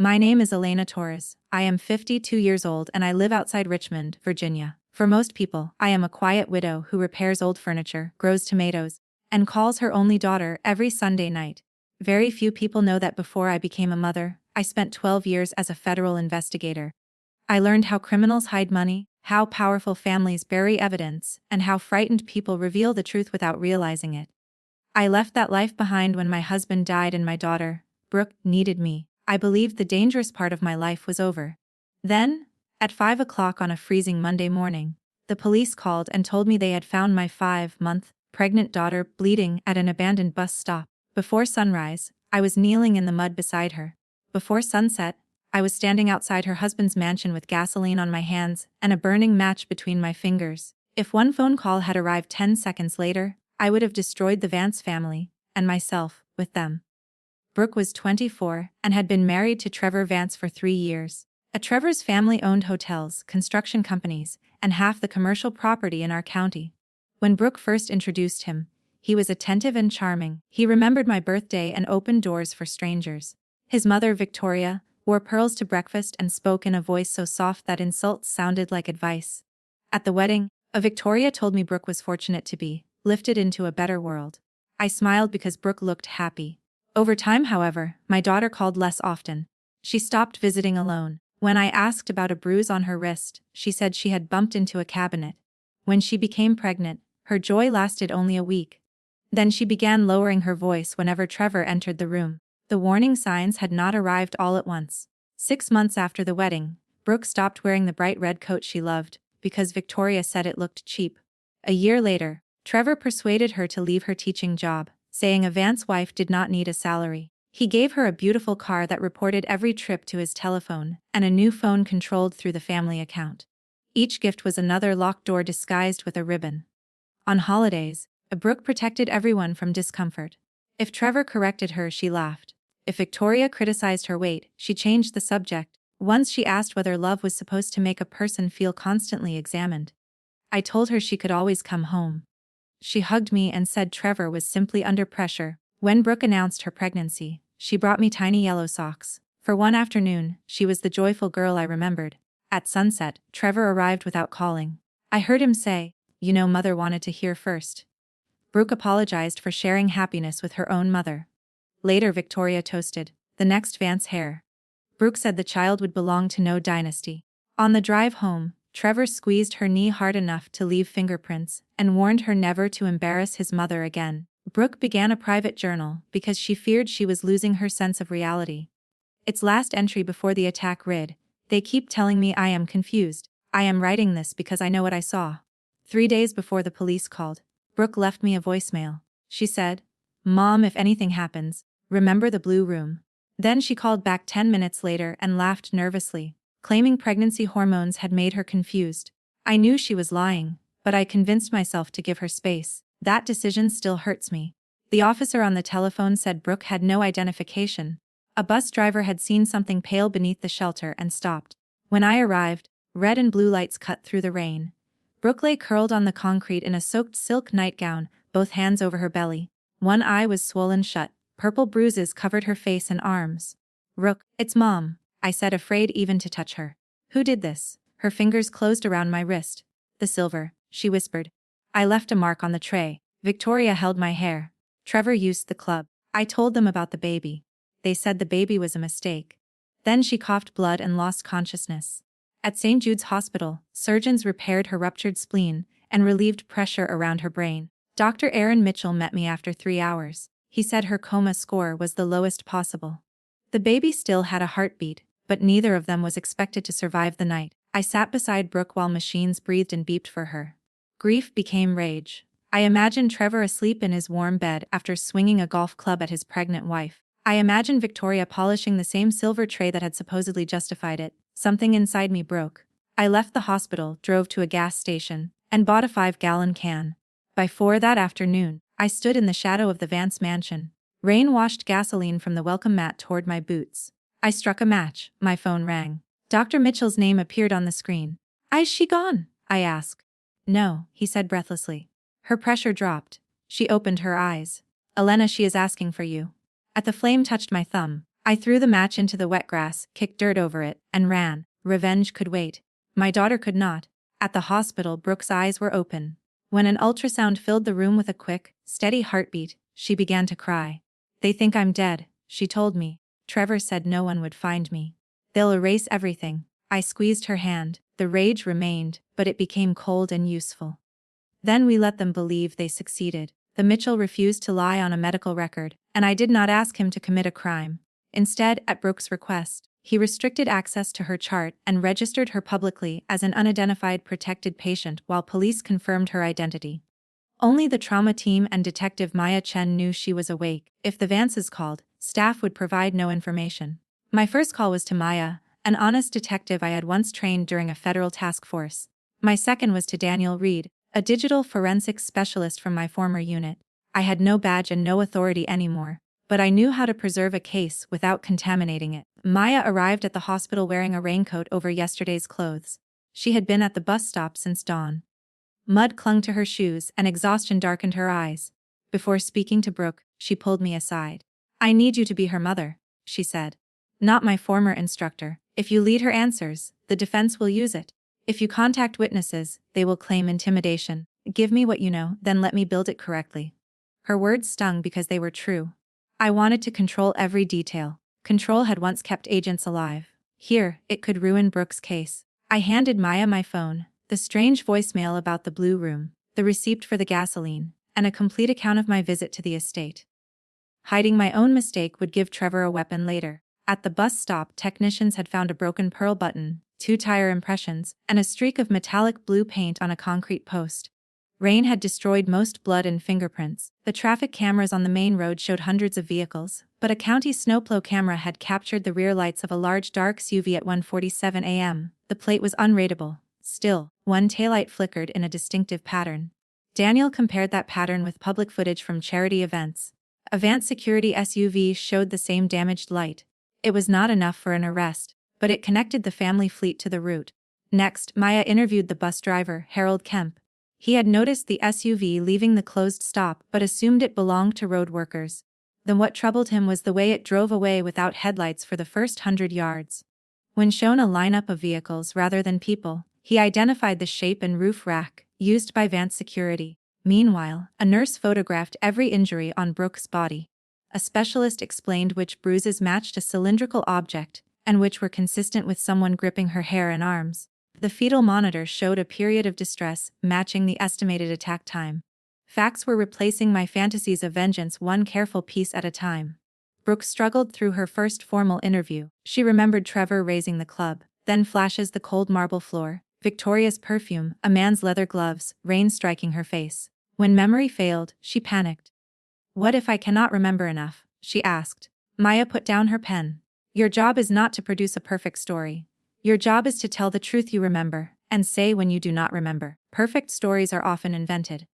My name is Elena Torres. I am 52 years old and I live outside Richmond, Virginia. For most people, I am a quiet widow who repairs old furniture, grows tomatoes, and calls her only daughter every Sunday night. Very few people know that before I became a mother, I spent 12 years as a federal investigator. I learned how criminals hide money, how powerful families bury evidence, and how frightened people reveal the truth without realizing it. I left that life behind when my husband died and my daughter, Brooke, needed me. I believed the dangerous part of my life was over. Then, at 5 o'clock on a freezing Monday morning, the police called and told me they had found my 5-month pregnant daughter bleeding at an abandoned bus stop. Before sunrise, I was kneeling in the mud beside her. Before sunset, I was standing outside her husband's mansion with gasoline on my hands and a burning match between my fingers. If one phone call had arrived 10 seconds later, I would have destroyed the Vance family, and myself, with them. Brooke was 24 and had been married to Trevor Vance for 3 years. Trevor's family owned hotels, construction companies, and half the commercial property in our county. When Brooke first introduced him, he was attentive and charming. He remembered my birthday and opened doors for strangers. His mother, Victoria, wore pearls to breakfast and spoke in a voice so soft that insults sounded like advice. At the wedding, Victoria told me Brooke was fortunate to be lifted into a better world. I smiled because Brooke looked happy. Over time, however, my daughter called less often. She stopped visiting alone. When I asked about a bruise on her wrist, she said she had bumped into a cabinet. When she became pregnant, her joy lasted only a week. Then she began lowering her voice whenever Trevor entered the room. The warning signs had not arrived all at once. 6 months after the wedding, Brooke stopped wearing the bright red coat she loved, because Victoria said it looked cheap. A year later, Trevor persuaded her to leave her teaching job, saying a Vance wife did not need a salary. He gave her a beautiful car that reported every trip to his telephone, and a new phone controlled through the family account. Each gift was another locked door disguised with a ribbon. On holidays, Brooke protected everyone from discomfort. If Trevor corrected her, she laughed. If Victoria criticized her weight, she changed the subject. Once she asked whether love was supposed to make a person feel constantly examined. I told her she could always come home. She hugged me and said Trevor was simply under pressure. When Brooke announced her pregnancy, she brought me tiny yellow socks. For one afternoon, she was the joyful girl I remembered. At sunset, Trevor arrived without calling. I heard him say, "You know, Mother wanted to hear first." Brooke apologized for sharing happiness with her own mother. Later, Victoria toasted, "The next Vance heir." Brooke said the child would belong to no dynasty. On the drive home, Trevor squeezed her knee hard enough to leave fingerprints and warned her never to embarrass his mother again. Brooke began a private journal because she feared she was losing her sense of reality. Its last entry before the attack read, "They keep telling me I am confused. I am writing this because I know what I saw." 3 days before the police called, Brooke left me a voicemail. She said, "Mom, if anything happens, remember the blue room." Then she called back 10 minutes later and laughed nervously, claiming pregnancy hormones had made her confused. I knew she was lying, but I convinced myself to give her space. That decision still hurts me. The officer on the telephone said Brooke had no identification. A bus driver had seen something pale beneath the shelter and stopped. When I arrived, red and blue lights cut through the rain. Brooke lay curled on the concrete in a soaked silk nightgown, both hands over her belly. One eye was swollen shut. Purple bruises covered her face and arms. "Brooke, it's Mom," I said, afraid even to touch her. "Who did this?" Her fingers closed around my wrist. "The silver," she whispered. I left a mark on the tray. Victoria held my hair. "Trevor used the club. I told them about the baby. They said the baby was a mistake." Then she coughed blood and lost consciousness. At St. Jude's Hospital, surgeons repaired her ruptured spleen and relieved pressure around her brain. Dr. Aaron Mitchell met me after 3 hours. He said her coma score was the lowest possible. The baby still had a heartbeat, but neither of them was expected to survive the night. I sat beside Brooke while machines breathed and beeped for her. Grief became rage. I imagined Trevor asleep in his warm bed after swinging a golf club at his pregnant wife. I imagined Victoria polishing the same silver tray that had supposedly justified it. Something inside me broke. I left the hospital, drove to a gas station, and bought a 5-gallon can. By 4 that afternoon, I stood in the shadow of the Vance mansion. Rain washed gasoline from the welcome mat toward my boots. I struck a match. My phone rang. Dr. Mitchell's name appeared on the screen. "Is she gone?" I asked. "No," he said breathlessly. Her pressure dropped. She opened her eyes. "Elena, she is asking for you." At the flame touched my thumb, I threw the match into the wet grass, kicked dirt over it, and ran. Revenge could wait. My daughter could not. At the hospital, Brooke's eyes were open. When an ultrasound filled the room with a quick, steady heartbeat, she began to cry. "They think I'm dead," she told me. "Trevor said no one would find me. They'll erase everything." I squeezed her hand. The rage remained, but it became cold and useful. Then we let them believe they succeeded. The Mitchell refused to lie on a medical record, and I did not ask him to commit a crime. Instead, at Brooke's request, he restricted access to her chart and registered her publicly as an unidentified protected patient while police confirmed her identity. Only the trauma team and Detective Maya Chen knew she was awake. If the Vances called, staff would provide no information. My first call was to Maya, an honest detective I had once trained during a federal task force. My second was to Daniel Reed, a digital forensics specialist from my former unit. I had no badge and no authority anymore, but I knew how to preserve a case without contaminating it. Maya arrived at the hospital wearing a raincoat over yesterday's clothes. She had been at the bus stop since dawn. Mud clung to her shoes and exhaustion darkened her eyes. Before speaking to Brooke, she pulled me aside. "I need you to be her mother," she said. "Not my former instructor. If you lead her answers, the defense will use it. If you contact witnesses, they will claim intimidation. Give me what you know, then let me build it correctly." Her words stung because they were true. I wanted to control every detail. Control had once kept agents alive. Here, it could ruin Brooke's case. I handed Maya my phone, the strange voicemail about the blue room, the receipt for the gasoline, and a complete account of my visit to the estate. Hiding my own mistake would give Trevor a weapon later. At the bus stop, technicians had found a broken pearl button, 2 tire impressions, and a streak of metallic blue paint on a concrete post. Rain had destroyed most blood and fingerprints. The traffic cameras on the main road showed hundreds of vehicles, but a county snowplow camera had captured the rear lights of a large dark SUV at 1:47 a.m. The plate was unreadable. Still, one taillight flickered in a distinctive pattern. Daniel compared that pattern with public footage from charity events. A Vance security SUV showed the same damaged light. It was not enough for an arrest, but it connected the family fleet to the route. Next, Maya interviewed the bus driver, Harold Kemp. He had noticed the SUV leaving the closed stop but assumed it belonged to road workers. Then what troubled him was the way it drove away without headlights for the first 100 yards. When shown a lineup of vehicles rather than people, he identified the shape and roof rack used by Vance security. Meanwhile, a nurse photographed every injury on Brooke's body. A specialist explained which bruises matched a cylindrical object and which were consistent with someone gripping her hair and arms. The fetal monitor showed a period of distress, matching the estimated attack time. Facts were replacing my fantasies of vengeance one careful piece at a time. Brooke struggled through her first formal interview. She remembered Trevor raising the club, then flashes the cold marble floor, Victoria's perfume, a man's leather gloves, rain striking her face. When memory failed, she panicked. "What if I cannot remember enough?" she asked. Maya put down her pen. "Your job is not to produce a perfect story. Your job is to tell the truth you remember, and say when you do not remember. Perfect stories are often invented.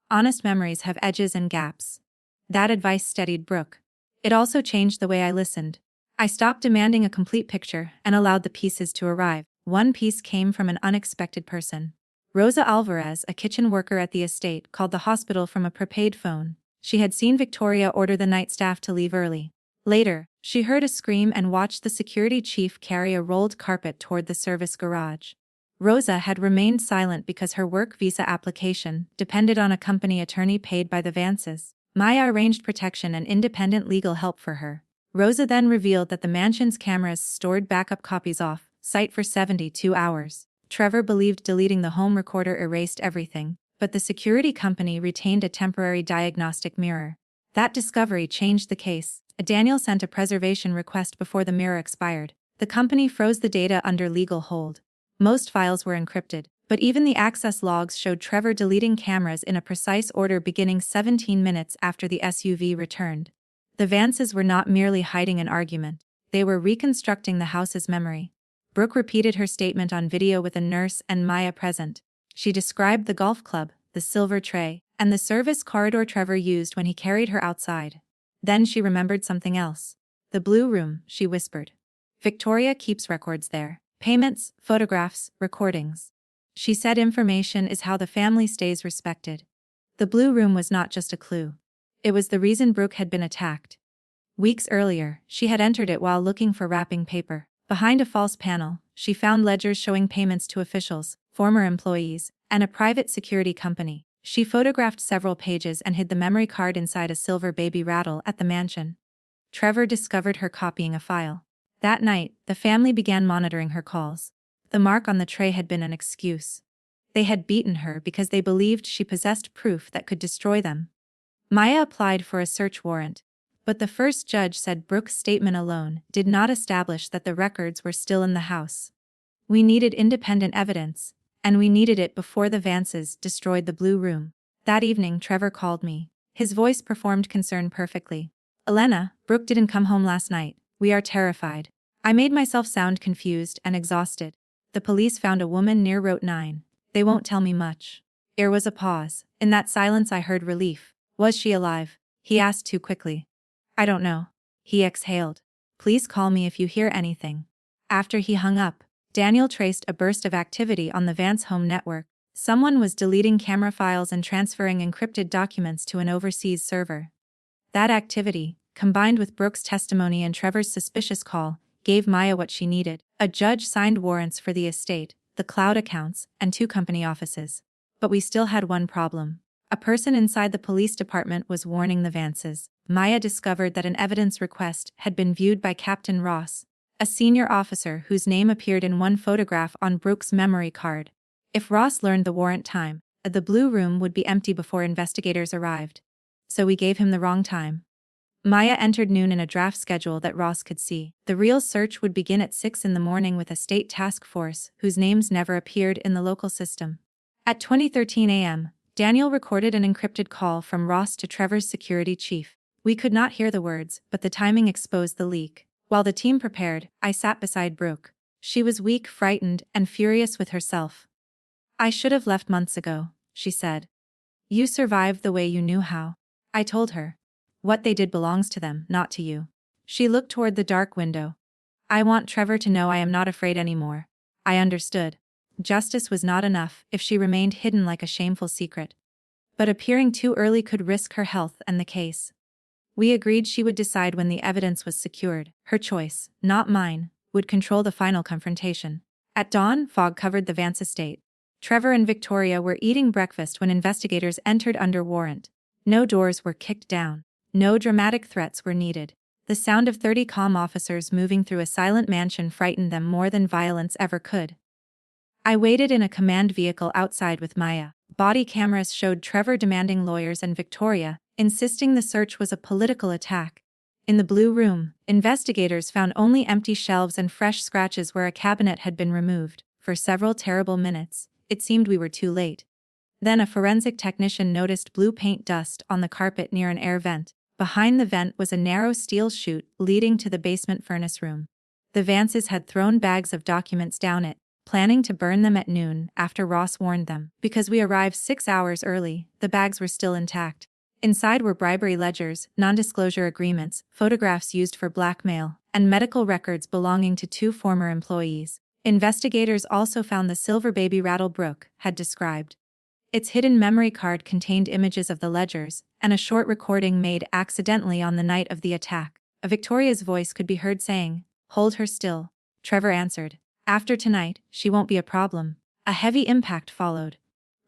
Honest memories have edges and gaps." That advice steadied Brooke. It also changed the way I listened. I stopped demanding a complete picture and allowed the pieces to arrive. One piece came from an unexpected person. Rosa Alvarez, a kitchen worker at the estate, called the hospital from a prepaid phone. She had seen Victoria order the night staff to leave early. Later, she heard a scream and watched the security chief carry a rolled carpet toward the service garage. Rosa had remained silent because her work visa application depended on a company attorney paid by the Vances. Maya arranged protection and independent legal help for her. Rosa then revealed that the mansion's cameras stored backup copies off-site for 72 hours. Trevor believed deleting the home recorder erased everything, but the security company retained a temporary diagnostic mirror. That discovery changed the case. Daniel sent a preservation request before the mirror expired. The company froze the data under legal hold. Most files were encrypted, but even the access logs showed Trevor deleting cameras in a precise order beginning 17 minutes after the SUV returned. The Vances were not merely hiding an argument, they were reconstructing the house's memory. Brooke repeated her statement on video with a nurse and Maya present. She described the golf club, the silver tray, and the service corridor Trevor used when he carried her outside. Then she remembered something else. "The blue room," she whispered. "Victoria keeps records there. Payments, photographs, recordings." She said information is how the family stays respected. The blue room was not just a clue. It was the reason Brooke had been attacked. Weeks earlier, she had entered it while looking for wrapping paper. Behind a false panel, she found ledgers showing payments to officials, former employees, and a private security company. She photographed several pages and hid the memory card inside a silver baby rattle at the mansion. Trevor discovered her copying a file. That night, the family began monitoring her calls. The mark on the tray had been an excuse. They had beaten her because they believed she possessed proof that could destroy them. Maya applied for a search warrant, but the first judge said Brooke's statement alone did not establish that the records were still in the house. We needed independent evidence, and we needed it before the Vances destroyed the Blue Room. That evening, Trevor called me. His voice performed concern perfectly. Elena, Brooke didn't come home last night. We are terrified. I made myself sound confused and exhausted. The police found a woman near Route 9. They won't tell me much. There was a pause. In that silence I heard relief. Was she alive? He asked too quickly. I don't know. He exhaled. Please call me if you hear anything. After he hung up, Daniel traced a burst of activity on the Vance home network. Someone was deleting camera files and transferring encrypted documents to an overseas server. That activity, combined with Brooke's testimony and Trevor's suspicious call, gave Maya what she needed. A judge signed warrants for the estate, the cloud accounts, and 2 company offices. But we still had one problem. A person inside the police department was warning the Vances. Maya discovered that an evidence request had been viewed by Captain Ross, a senior officer whose name appeared in one photograph on Brooke's memory card. If Ross learned the warrant time, the Blue Room would be empty before investigators arrived. So we gave him the wrong time. Maya entered noon in a draft schedule that Ross could see. The real search would begin at 6 in the morning with a state task force whose names never appeared in the local system. At 20:13 a.m., Daniel recorded an encrypted call from Ross to Trevor's security chief. We could not hear the words, but the timing exposed the leak. While the team prepared, I sat beside Brooke. She was weak, frightened, and furious with herself. I should have left months ago, she said. You survived the way you knew how. I told her. What they did belongs to them, not to you. She looked toward the dark window. I want Trevor to know I am not afraid anymore. I understood. Justice was not enough if she remained hidden like a shameful secret. But appearing too early could risk her health and the case. We agreed she would decide when the evidence was secured. Her choice, not mine, would control the final confrontation. At dawn, fog covered the Vance estate. Trevor and Victoria were eating breakfast when investigators entered under warrant. No doors were kicked down. No dramatic threats were needed. The sound of 30 calm officers moving through a silent mansion frightened them more than violence ever could. I waited in a command vehicle outside with Maya. Body cameras showed Trevor demanding lawyers and Victoria, insisting the search was a political attack. In the Blue Room, investigators found only empty shelves and fresh scratches where a cabinet had been removed. For several terrible minutes, it seemed we were too late. Then a forensic technician noticed blue paint dust on the carpet near an air vent. Behind the vent was a narrow steel chute leading to the basement furnace room. The Vances had thrown bags of documents down it, planning to burn them at noon after Ross warned them. Because we arrived 6 hours early, the bags were still intact. Inside were bribery ledgers, non-disclosure agreements, photographs used for blackmail, and medical records belonging to 2 former employees. Investigators also found the silver baby rattle Brooke had described. Its hidden memory card contained images of the ledgers, and a short recording made accidentally on the night of the attack. Victoria's voice could be heard saying, "Hold her still." Trevor answered, "After tonight, she won't be a problem." A heavy impact followed.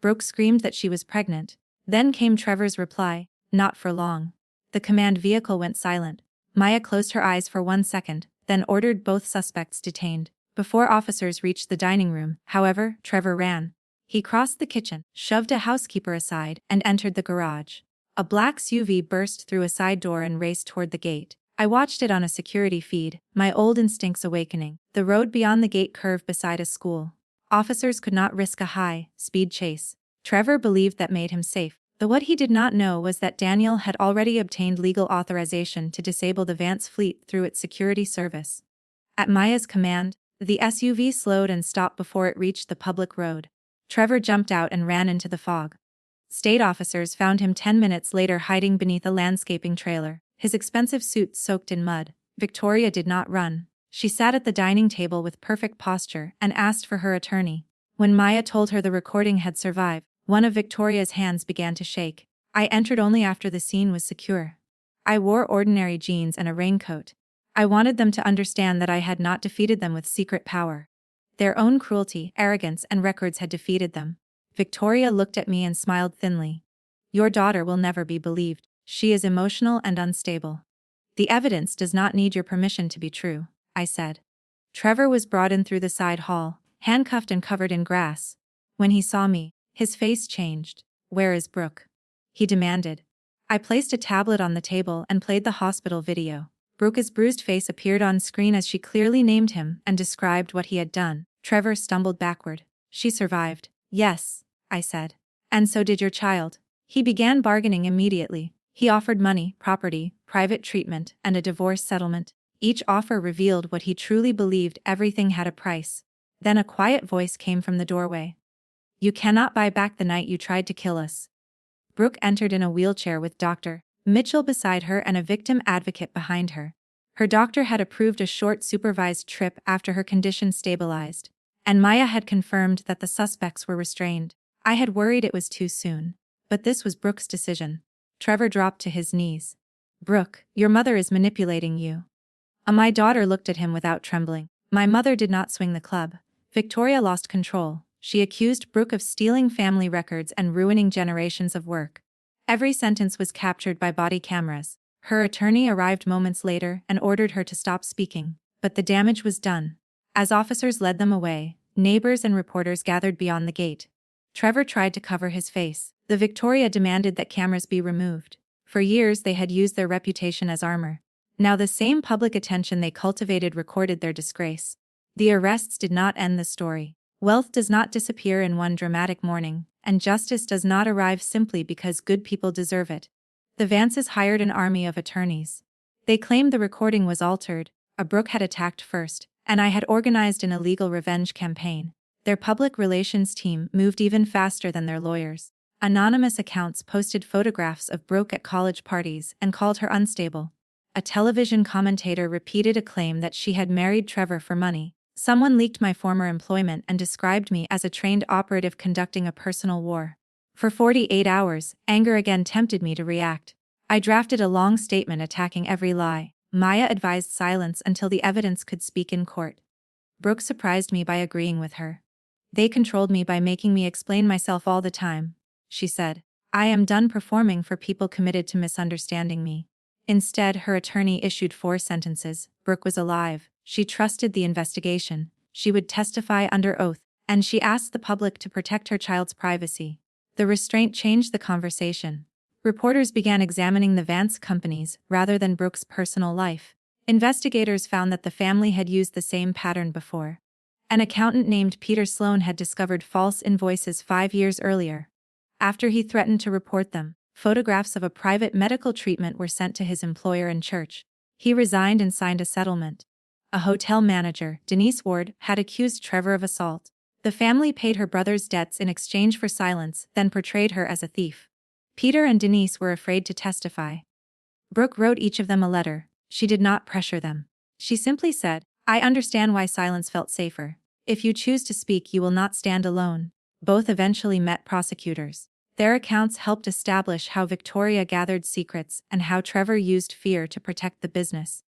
Brooke screamed that she was pregnant. Then came Trevor's reply, "Not for long." The command vehicle went silent. Maya closed her eyes for 1 second, then ordered both suspects detained. Before officers reached the dining room, however, Trevor ran. He crossed the kitchen, shoved a housekeeper aside, and entered the garage. A black SUV burst through a side door and raced toward the gate. I watched it on a security feed, my old instincts awakening. The road beyond the gate curved beside a school. Officers could not risk a high-speed chase. Trevor believed that made him safe. But what he did not know was that Daniel had already obtained legal authorization to disable the Vance fleet through its security service. At Maya's command, the SUV slowed and stopped before it reached the public road. Trevor jumped out and ran into the fog. State officers found him 10 minutes later hiding beneath a landscaping trailer, his expensive suit soaked in mud. Victoria did not run. She sat at the dining table with perfect posture and asked for her attorney. When Maya told her the recording had survived, one of Victoria's hands began to shake. I entered only after the scene was secure. I wore ordinary jeans and a raincoat. I wanted them to understand that I had not defeated them with secret power. Their own cruelty, arrogance, and records had defeated them. Victoria looked at me and smiled thinly. Your daughter will never be believed. She is emotional and unstable. The evidence does not need your permission to be true, I said. Trevor was brought in through the side hall, handcuffed and covered in grass. When he saw me, his face changed. Where is Brooke? He demanded. I placed a tablet on the table and played the hospital video. Brooke's bruised face appeared on screen as she clearly named him and described what he had done. Trevor stumbled backward. She survived. Yes, I said. And so did your child. He began bargaining immediately. He offered money, property, private treatment, and a divorce settlement. Each offer revealed what he truly believed: everything had a price. Then a quiet voice came from the doorway. You cannot buy back the night you tried to kill us. Brooke entered in a wheelchair with Dr. Mitchell beside her and a victim advocate behind her. Her doctor had approved a short supervised trip after her condition stabilized, and Maya had confirmed that the suspects were restrained. I had worried it was too soon, but this was Brooke's decision. Trevor dropped to his knees. Brooke, your mother is manipulating you. My daughter looked at him without trembling. My mother did not swing the club. Victoria lost control. She accused Brooke of stealing family records and ruining generations of work. Every sentence was captured by body cameras. Her attorney arrived moments later and ordered her to stop speaking, but the damage was done. As officers led them away, neighbors and reporters gathered beyond the gate. Trevor tried to cover his face. The Victoria demanded that cameras be removed. For years they had used their reputation as armor. Now the same public attention they cultivated recorded their disgrace. The arrests did not end the story. Wealth does not disappear in one dramatic morning, and justice does not arrive simply because good people deserve it. The Vances hired an army of attorneys. They claimed the recording was altered, Brooke had attacked first, and I had organized an illegal revenge campaign. Their public relations team moved even faster than their lawyers. Anonymous accounts posted photographs of Brooke at college parties and called her unstable. A television commentator repeated a claim that she had married Trevor for money. Someone leaked my former employment and described me as a trained operative conducting a personal war. For 48 hours, anger again tempted me to react. I drafted a long statement attacking every lie. Maya advised silence until the evidence could speak in court. Brooke surprised me by agreeing with her. They controlled me by making me explain myself all the time, she said. I am done performing for people committed to misunderstanding me. Instead, her attorney issued 4 sentences. Brooke was alive. She trusted the investigation. She would testify under oath, and she asked the public to protect her child's privacy. The restraint changed the conversation. Reporters began examining the Vance companies rather than Brooke's personal life. Investigators found that the family had used the same pattern before. An accountant named Peter Sloan had discovered false invoices 5 years earlier. After he threatened to report them, photographs of a private medical treatment were sent to his employer and church. He resigned and signed a settlement. A hotel manager, Denise Ward, had accused Trevor of assault. The family paid her brother's debts in exchange for silence, then portrayed her as a thief. Peter and Denise were afraid to testify. Brooke wrote each of them a letter. She did not pressure them. She simply said, I understand why silence felt safer. If you choose to speak, you will not stand alone. Both eventually met prosecutors. Their accounts helped establish how Victoria gathered secrets and how Trevor used fear to protect the business.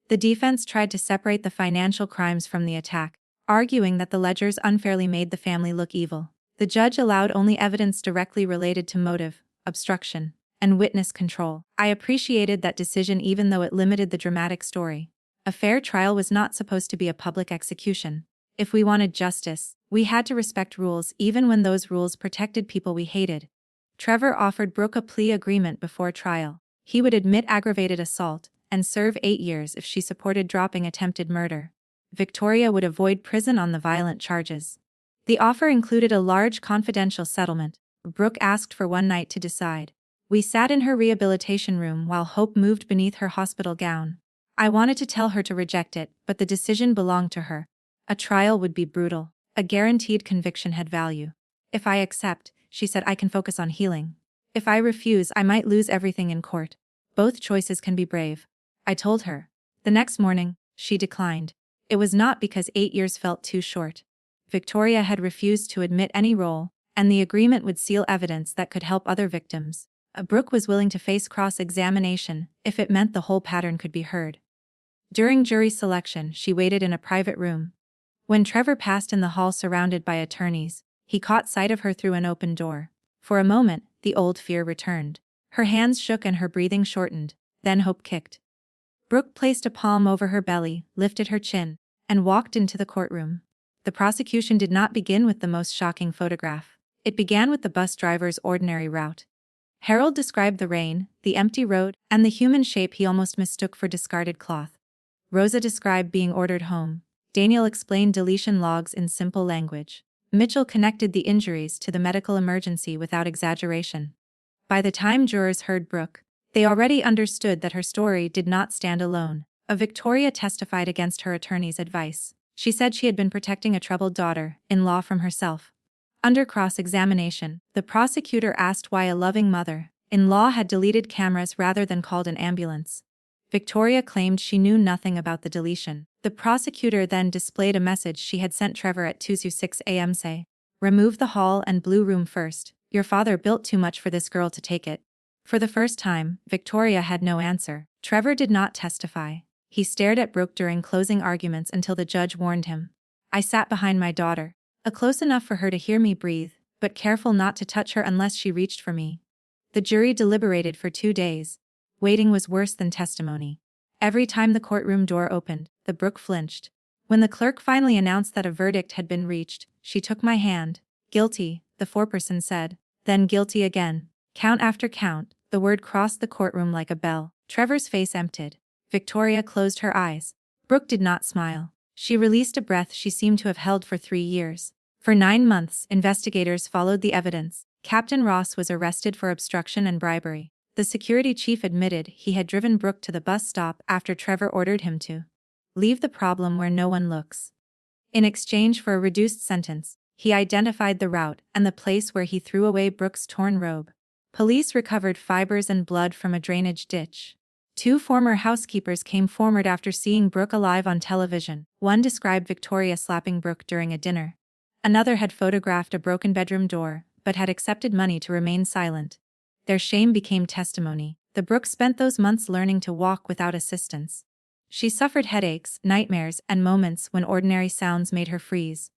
The defense tried to separate the financial crimes from the attack, arguing that the ledgers unfairly made the family look evil. The judge allowed only evidence directly related to motive, obstruction, and witness control. I appreciated that decision even though it limited the dramatic story. A fair trial was not supposed to be a public execution. If we wanted justice, we had to respect rules even when those rules protected people we hated. Trevor offered Brooke a plea agreement before trial. He would admit aggravated assault and serve 8 years if she supported dropping attempted murder. Victoria would avoid prison on the violent charges. The offer included a large confidential settlement. Brooke asked for one night to decide. We sat in her rehabilitation room while hope moved beneath her hospital gown. I wanted to tell her to reject it, but the decision belonged to her. A trial would be brutal. A guaranteed conviction had value. If I accept, she said, I can focus on healing. If I refuse, I might lose everything in court. Both choices can be brave. I told her. The next morning, she declined. It was not because 8 years felt too short. Victoria had refused to admit any role, and the agreement would seal evidence that could help other victims. Brooke was willing to face cross-examination if it meant the whole pattern could be heard. During jury selection, she waited in a private room. When Trevor passed in the hall surrounded by attorneys, he caught sight of her through an open door. For a moment, the old fear returned. Her hands shook and her breathing shortened, then hope kicked. Brooke placed a palm over her belly, lifted her chin, and walked into the courtroom. The prosecution did not begin with the most shocking photograph. It began with the bus driver's ordinary route. Harold described the rain, the empty road, and the human shape he almost mistook for discarded cloth. Rosa described being ordered home. Daniel explained deletion logs in simple language. Mitchell connected the injuries to the medical emergency without exaggeration. By the time jurors heard Brooke, they already understood that her story did not stand alone. Victoria testified against her attorney's advice. She said she had been protecting a troubled daughter-in-law from herself. Under cross-examination, the prosecutor asked why a loving mother-in-law had deleted cameras rather than called an ambulance. Victoria claimed she knew nothing about the deletion. The prosecutor then displayed a message she had sent Trevor at 2:06 a.m. Say, "Remove the hall and blue room first. Your father built too much for this girl to take it." For the first time, Victoria had no answer. Trevor did not testify. He stared at Brooke during closing arguments until the judge warned him. "I sat behind my daughter, close enough for her to hear me breathe, but careful not to touch her unless she reached for me." The jury deliberated for 2 days. Waiting was worse than testimony. Every time the courtroom door opened, the Brooke flinched. When the clerk finally announced that a verdict had been reached, she took my hand. "Guilty," the foreperson said. Then guilty again. Count after count, the word crossed the courtroom like a bell. Trevor's face emptied. Victoria closed her eyes. Brooke did not smile. She released a breath she seemed to have held for 3 years. For 9 months, investigators followed the evidence. Captain Ross was arrested for obstruction and bribery. The security chief admitted he had driven Brooke to the bus stop after Trevor ordered him to leave the problem where no one looks. In exchange for a reduced sentence, he identified the route and the place where he threw away Brooke's torn robe. Police recovered fibers and blood from a drainage ditch. 2 former housekeepers came forward after seeing Brooke alive on television. One described Victoria slapping Brooke during a dinner. Another had photographed a broken bedroom door, but had accepted money to remain silent. Their shame became testimony. The Brooke spent those months learning to walk without assistance. She suffered headaches, nightmares, and moments when ordinary sounds made her freeze.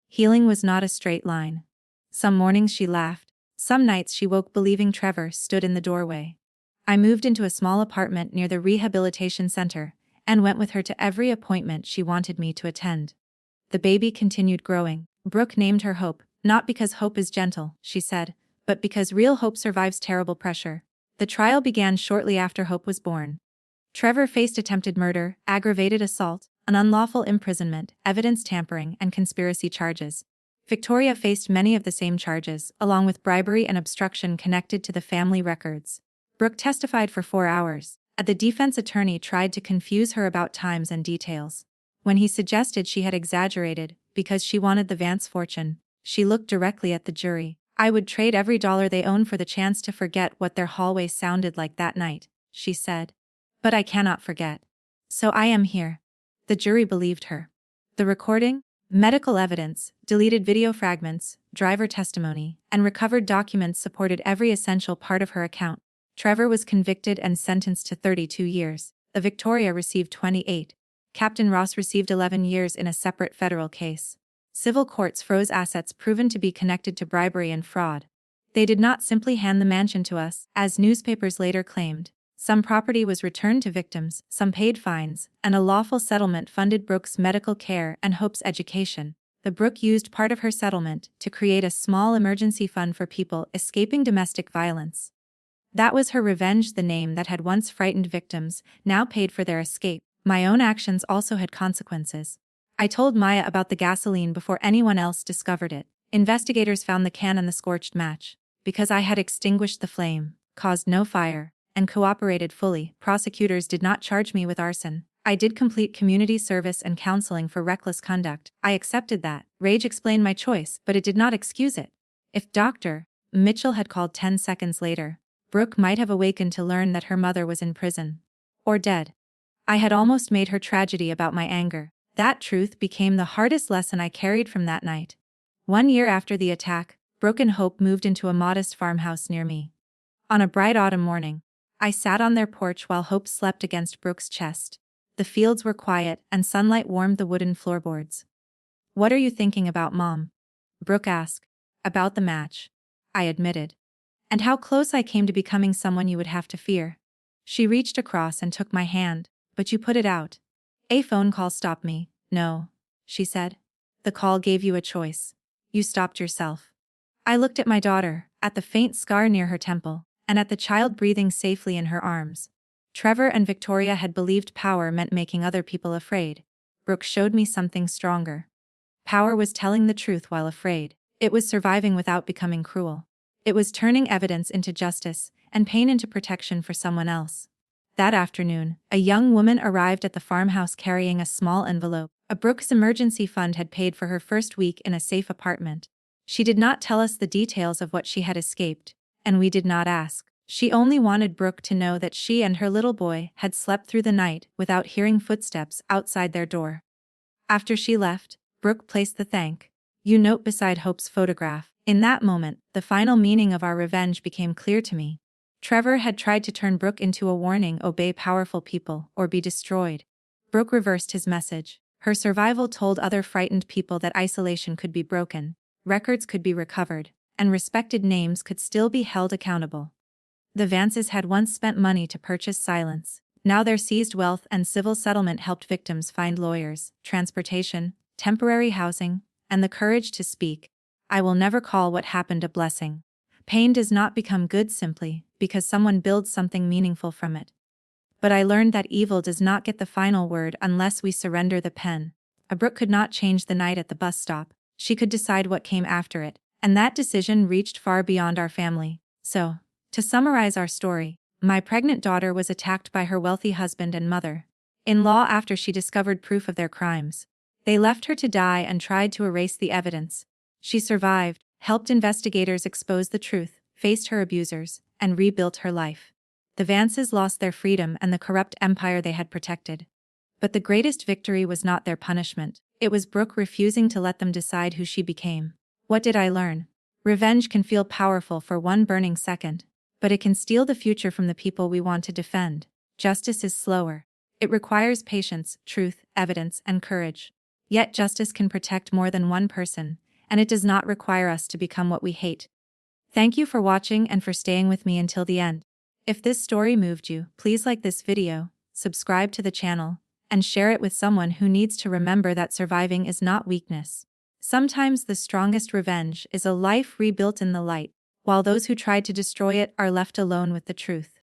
Healing was not a straight line. Some mornings she laughed. Some nights she woke believing Trevor stood in the doorway. I moved into a small apartment near the rehabilitation center and went with her to every appointment she wanted me to attend. The baby continued growing. Brooke named her Hope, not because hope is gentle, she said, but because real hope survives terrible pressure. The trial began shortly after Hope was born. Trevor faced attempted murder, aggravated assault, an unlawful imprisonment, evidence tampering, and conspiracy charges. Victoria faced many of the same charges, along with bribery and obstruction connected to the family records. Brooke testified for 4 hours. The defense attorney tried to confuse her about times and details. When he suggested she had exaggerated because she wanted the Vance fortune, she looked directly at the jury. "I would trade every dollar they own for the chance to forget what their hallway sounded like that night," she said. "But I cannot forget. So I am here." The jury believed her. The recording, medical evidence, deleted video fragments, driver testimony, and recovered documents supported every essential part of her account. Trevor was convicted and sentenced to 32 years. Victoria received 28. Captain Ross received 11 years in a separate federal case. Civil courts froze assets proven to be connected to bribery and fraud. They did not simply hand the mansion to us, as newspapers later claimed. Some property was returned to victims, some paid fines, and a lawful settlement funded Brooke's medical care and Hope's education. The Brooke used part of her settlement to create a small emergency fund for people escaping domestic violence. That was her revenge. The name that had once frightened victims now paid for their escape. My own actions also had consequences. I told Maya about the gasoline before anyone else discovered it. Investigators found the can and the scorched match. Because I had extinguished the flame, caused no fire, and cooperated fully, prosecutors did not charge me with arson. I did complete community service and counseling for reckless conduct. I accepted that. Rage explained my choice, but it did not excuse it. If Dr. Mitchell had called 10 seconds later, Brooke might have awakened to learn that her mother was in prison. Or dead. I had almost made her tragedy about my anger. That truth became the hardest lesson I carried from that night. 1 year after the attack, Brooke and Hope moved into a modest farmhouse near me. On a bright autumn morning, I sat on their porch while hope slept against Brooke's chest. The fields were quiet and sunlight warmed the wooden floorboards. "What are you thinking about, Mom?" Brooke asked. "About the match," I admitted. "And how close I came to becoming someone you would have to fear." She reached across and took my hand. "But you put it out." "A phone call stopped me." "No," she said. "The call gave you a choice. You stopped yourself." I looked at my daughter, at the faint scar near her temple, and at the child breathing safely in her arms. Trevor and Victoria had believed power meant making other people afraid. Brooke showed me something stronger. Power was telling the truth while afraid. It was surviving without becoming cruel. It was turning evidence into justice, and pain into protection for someone else. That afternoon, a young woman arrived at the farmhouse carrying a small envelope. Brooke's emergency fund had paid for her first week in a safe apartment. She did not tell us the details of what she had escaped, and we did not ask. She only wanted Brooke to know that she and her little boy had slept through the night without hearing footsteps outside their door. After she left, Brooke placed the thank you note beside Hope's photograph. In that moment, the final meaning of our revenge became clear to me. Trevor had tried to turn Brooke into a warning: obey powerful people or be destroyed. Brooke reversed his message. Her survival told other frightened people that isolation could be broken, records could be recovered, and respected names could still be held accountable. The Vances had once spent money to purchase silence. Now their seized wealth and civil settlement helped victims find lawyers, transportation, temporary housing, and the courage to speak. I will never call what happened a blessing. Pain does not become good simply because someone builds something meaningful from it. But I learned that evil does not get the final word unless we surrender the pen. Brooke could not change the night at the bus stop. She could decide what came after it, and that decision reached far beyond our family. So, to summarize our story, my pregnant daughter was attacked by her wealthy husband and mother-in-law after she discovered proof of their crimes. They left her to die and tried to erase the evidence. She survived, helped investigators expose the truth, faced her abusers, and rebuilt her life. The Vances lost their freedom and the corrupt empire they had protected. But the greatest victory was not their punishment. It was Brooke refusing to let them decide who she became. What did I learn? Revenge can feel powerful for one burning second, but it can steal the future from the people we want to defend. Justice is slower. It requires patience, truth, evidence, and courage. Yet justice can protect more than one person, and it does not require us to become what we hate. Thank you for watching and for staying with me until the end. If this story moved you, please like this video, subscribe to the channel, and share it with someone who needs to remember that surviving is not weakness. Sometimes the strongest revenge is a life rebuilt in the light, while those who tried to destroy it are left alone with the truth.